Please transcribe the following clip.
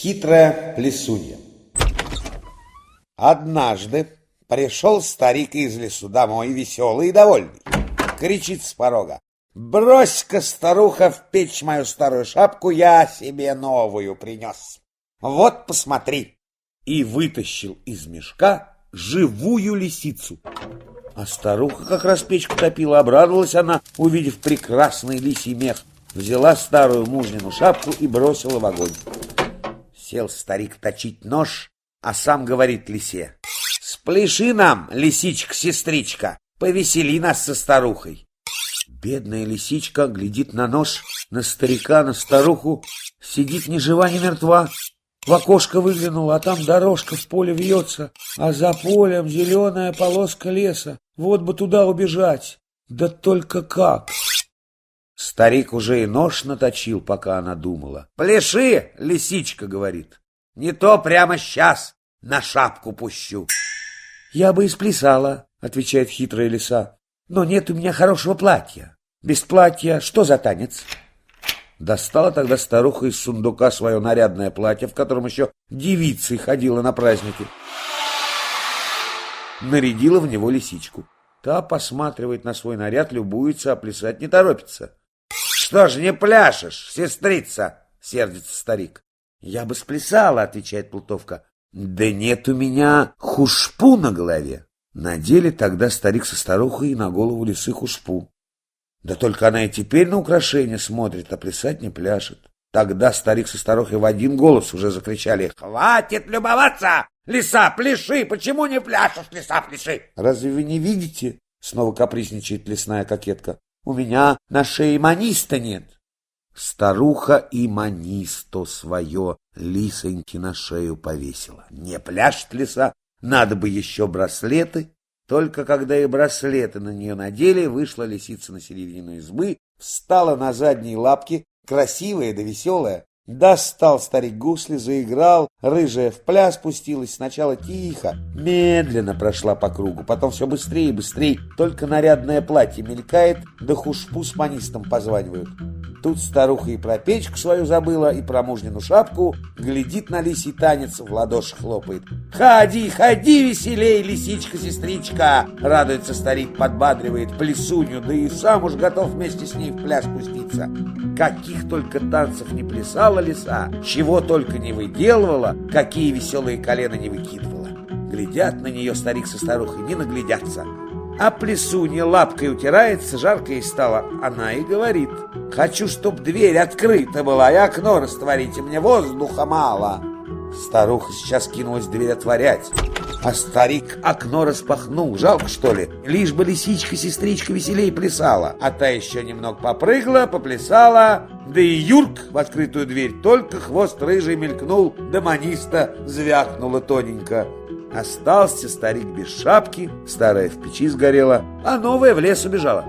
Хитрая плесунья. Однажды пришел старик из лесу домой, веселый и довольный. Кричит с порога: «Брось-ка, старуха, в печь мою старую шапку, я себе новую принес. Вот, посмотри!» И вытащил из мешка живую лисицу. А старуха как раз печку топила. Обрадовалась она, увидев прекрасный лисий мех. Взяла старую мужнину шапку и бросила в огонь. Сел старик точить нож, а сам говорит лисе: «Спляши нам, лисичка-сестричка, повесели нас со старухой». Бедная лисичка глядит на нож, на старика, на старуху, сидит ни жива, ни мертва. В окошко выглянула, а там дорожка в поле вьется, а за полем зеленая полоска леса. Вот бы туда убежать, да только как? Старик уже и нож наточил, пока она думала. «Пляши, лисичка, — говорит, — не то прямо сейчас на шапку пущу». «Я бы и сплясала, — отвечает хитрая лиса, — но нет у меня хорошего платья. Без платья что за танец?» Достала тогда старуха из сундука свое нарядное платье, в котором еще девицей ходила на праздники. Нарядила в него лисичку. Та посматривает на свой наряд, любуется, а плясать не торопится. «Что ж не пляшешь, сестрица?» — сердится старик. «Я бы сплясала, — отвечает плутовка, — да нет у меня хушпу на голове». Надели тогда старик со старухой на голову лисы хушпу. Да только она и теперь на украшение смотрит, а плясать не пляшет. Тогда старик со старухой в один голос уже закричали: «Хватит любоваться! Лиса, пляши! Почему не пляшешь, лиса, пляши?» «Разве вы не видите? — снова капризничает лесная кокетка. — У меня на шее маниста нет». Старуха и манисто свое лисоньки на шею повесила. Не пляшет лиса, надо бы еще браслеты. Только когда и браслеты на нее надели, вышла лисица на середину избы, встала на задние лапки, красивая да веселая. Достал старик гусли, заиграл, рыжая в пляс пустилась. Сначала тихо, медленно прошла по кругу, потом все быстрее и быстрее. Только нарядное платье мелькает, да хушпу с манистом позванивают. Тут старуха и про печку свою забыла, и про мужнину шапку, глядит на лисий танец, в ладоши хлопает. «Ходи, ходи веселей, лисичка-сестричка!» Радуется старик, подбадривает плесунью, да и сам уж готов вместе с ней в пляс пуститься. Каких только танцев не плясала лиса, чего только не выделывала, какие веселые колена не выкидывала. Глядят на нее старик со старухой, не наглядятся. А плесунья лапкой утирается, жарко ей стало. Она и говорит: «Хочу, чтоб дверь открыта была, и окно растворите, мне воздуха мало». Старуха сейчас кинулась дверь отворять, а старик окно распахнул. Жалко, что ли? Лишь бы лисичка-сестричка веселей плясала. А та еще немного попрыгала, поплясала, да и юрк в открытую дверь. Только хвост рыжий мелькнул, да маниста звякнула тоненько. Остался старик без шапки, старая в печи сгорела, а новая в лес убежала.